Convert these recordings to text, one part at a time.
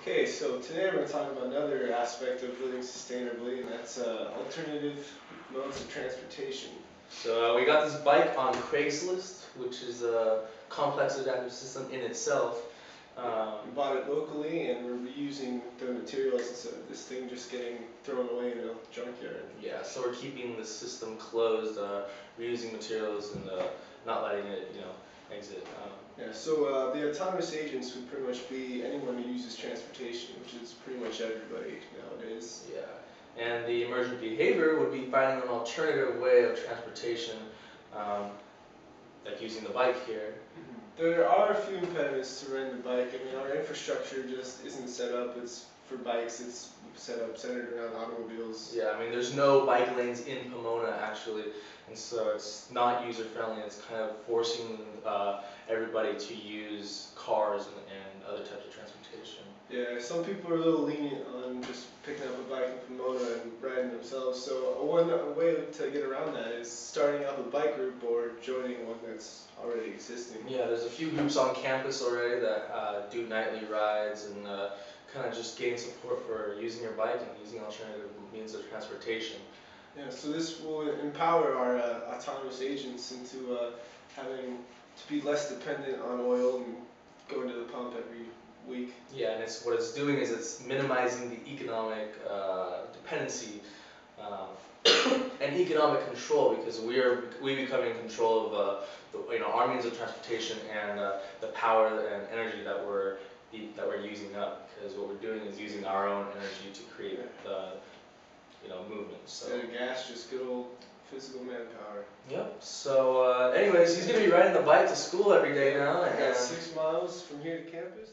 Okay, so today we're going to talk about another aspect of living sustainably, and that's alternative modes of transportation. So we got this bike on Craigslist, which is a complex adaptive system in itself. We bought it locally, and we're reusing the materials instead of this thing just getting thrown away in a junkyard. Yeah, so we're keeping the system closed, reusing materials, and not letting it, exit. Yeah, so the autonomous agents would pretty much be anyone who uses transportation, which is pretty much everybody nowadays. Yeah, and the emergent behavior would be finding an alternative way of transportation, like using the bike here. There are a few impediments to riding the bike. I mean, our infrastructure just isn't set up. It's for bikes. It's centered around automobiles. Yeah, I mean, there's no bike lanes in Pomona actually, and so it's not user friendly. It's kind of forcing everybody to use cars and other types of transportation. Yeah, some people are a little lenient on just picking up a bike in Pomona and riding themselves. So one way to get around that is starting up a bike group or joining one that's already existing. Yeah, there's a few groups on campus already that do nightly rides and kind of just gain support for using your bike and using alternative means of transportation. Yeah, so this will empower our autonomous agents into having to be less dependent on oil and going to the pump every week. Yeah, and what it's doing is it's minimizing the economic dependency and economic control, because we become in control of our means of transportation and the power and energy that we're using up, because what we're doing is using our own energy to create the movement. So instead of gas, just good old physical manpower. Yep. So anyways, he's gonna be riding the bike to school every day now. I got 6 miles from here to campus.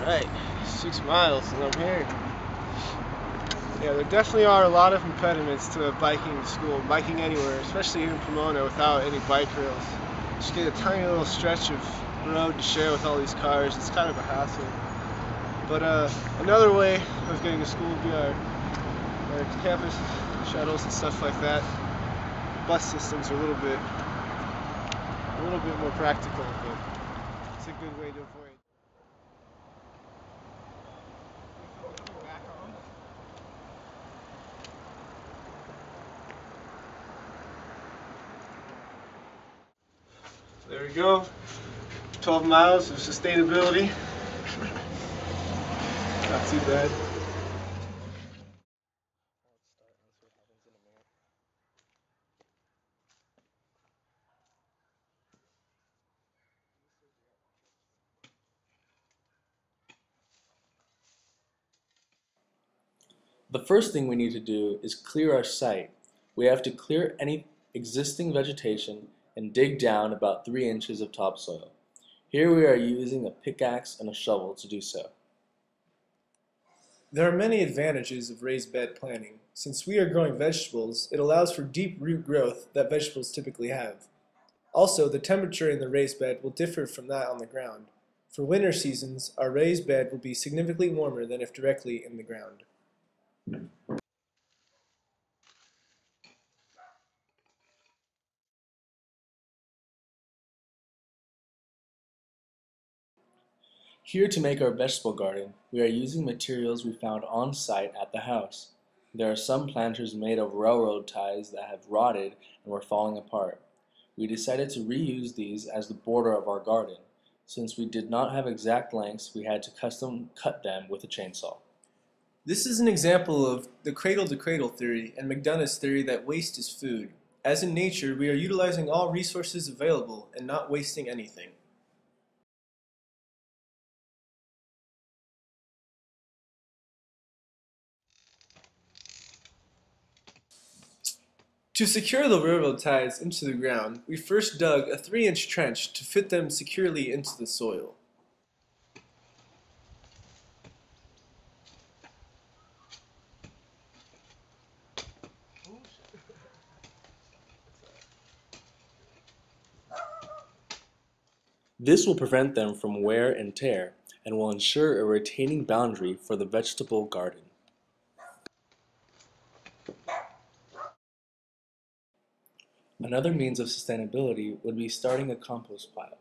Alright, 6 miles and I'm here. Yeah, there definitely are a lot of impediments to biking to school, biking anywhere, especially here in Pomona without any bike rails. Just get a tiny little stretch of road to share with all these cars. It's kind of a hassle. But another way of getting to school would be our campus shuttles and stuff like that. Bus systems are a little bit more practical, but it's a good way to avoid. There we go. 12 miles of sustainability. Not too bad. The first thing we need to do is clear our site. We have to clear any existing vegetation and dig down about 3 inches of topsoil. Here we are using a pickaxe and a shovel to do so. There are many advantages of raised bed planting. Since we are growing vegetables, it allows for deep root growth that vegetables typically have. Also, the temperature in the raised bed will differ from that on the ground. For winter seasons, our raised bed will be significantly warmer than if directly in the ground. Here to make our vegetable garden, we are using materials we found on site at the house. There are some planters made of railroad ties that have rotted and were falling apart. We decided to reuse these as the border of our garden. Since we did not have exact lengths, we had to custom cut them with a chainsaw. This is an example of the cradle-to-cradle theory and McDonough's theory that waste is food. As in nature, we are utilizing all resources available and not wasting anything. To secure the railroad ties into the ground, we first dug a 3-inch trench to fit them securely into the soil. This will prevent them from wear and tear and will ensure a retaining boundary for the vegetable garden. Another means of sustainability would be starting a compost pile.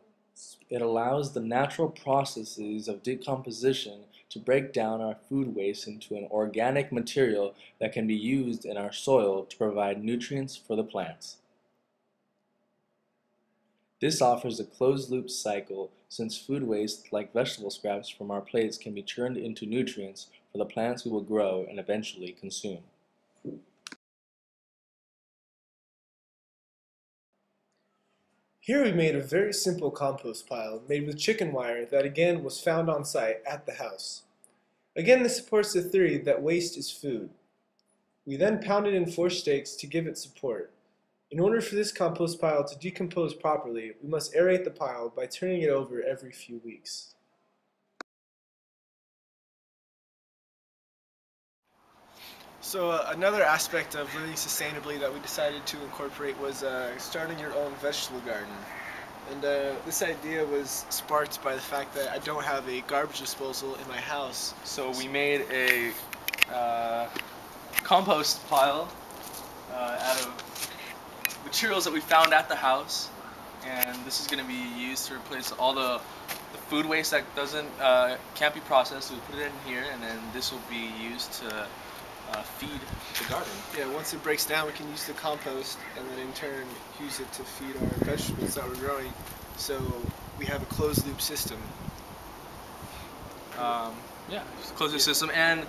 It allows the natural processes of decomposition to break down our food waste into an organic material that can be used in our soil to provide nutrients for the plants. This offers a closed-loop cycle since food waste, like vegetable scraps from our plates, can be turned into nutrients for the plants we will grow and eventually consume. Here we made a very simple compost pile made with chicken wire that again was found on site at the house. Again, this supports the theory that waste is food. We then pounded in 4 stakes to give it support. In order for this compost pile to decompose properly, we must aerate the pile by turning it over every few weeks. So another aspect of living sustainably that we decided to incorporate was starting your own vegetable garden. And this idea was sparked by the fact that I don't have a garbage disposal in my house. So we made a compost pile out of materials that we found at the house, and this is going to be used to replace all the food waste that can't be processed. So we put it in here, and then this will be used to feed the garden. Yeah, once it breaks down, we can use the compost and then in turn use it to feed our vegetables that we're growing. So we have a closed loop system. Yeah, it's a closed loop system. And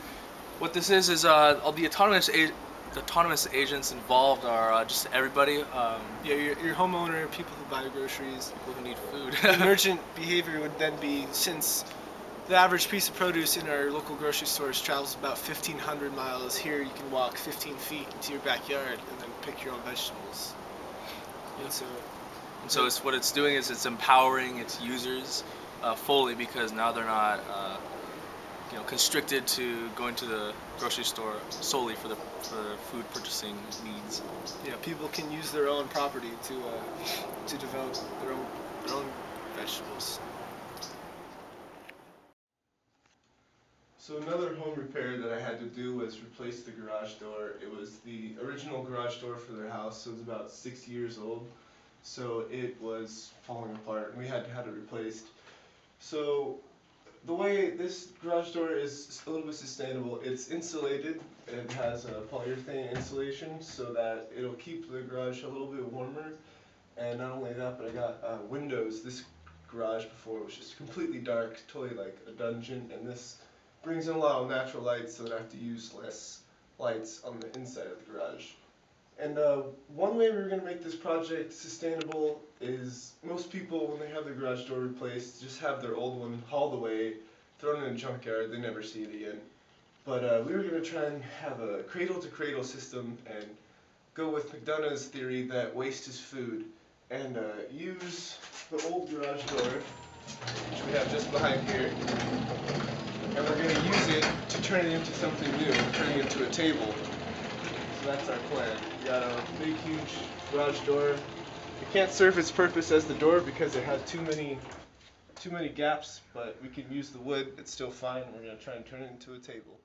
what this is all the autonomous agents involved are just everybody. Yeah, your homeowner, people who buy groceries, People who need food. emergent behavior would then be, since the average piece of produce in our local grocery stores travels about 1,500 miles. Here you can walk 15 feet into your backyard and then pick your own vegetables. Yeah. And so what it's doing is it's empowering its users fully, because now they're not constricted to going to the grocery store solely for food purchasing needs. yeah, people can use their own property to develop their own vegetables. So another home repair that I had to do was replace the garage door. It was the original garage door for their house, so it was about 6 years old. So it was falling apart, and we had to have it replaced. So the way this garage door is a little bit sustainable, it's insulated. It has a polyurethane insulation so that it'll keep the garage a little bit warmer. And not only that, but I got windows. This garage before was just completely dark, totally like a dungeon, and this brings in a lot of natural light so that I have to use less lights on the inside of the garage. And one way we're going to make this project sustainable is most people, when they have their garage door replaced, just have their old one hauled away, thrown in a junkyard, they never see it again. But we were going to try and have a cradle-to-cradle system and go with McDonough's theory that waste is food, and use the old garage door, which we have just behind here, and we're going to use it to turn it into something new, turning it into a table. So that's our plan. We got a big, huge garage door. It can't serve its purpose as the door because it has too many gaps, but we can use the wood. It's still fine. We're going to try and turn it into a table.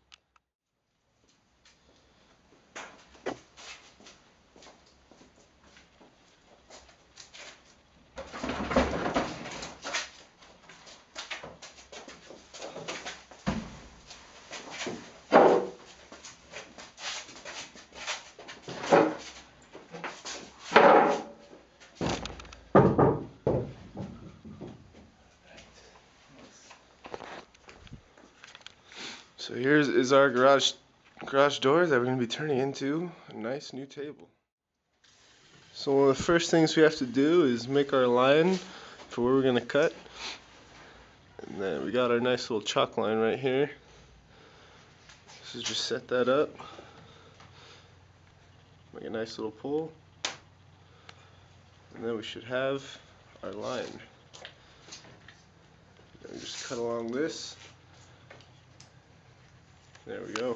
So here's is our garage door that we're going to be turning into a nice new table. So one of the first things we have to do is make our line for where we're going to cut. And then we got our nice little chalk line right here. So just set that up. Make a nice little pull. And then we should have our line. Then we just cut along this. There we go.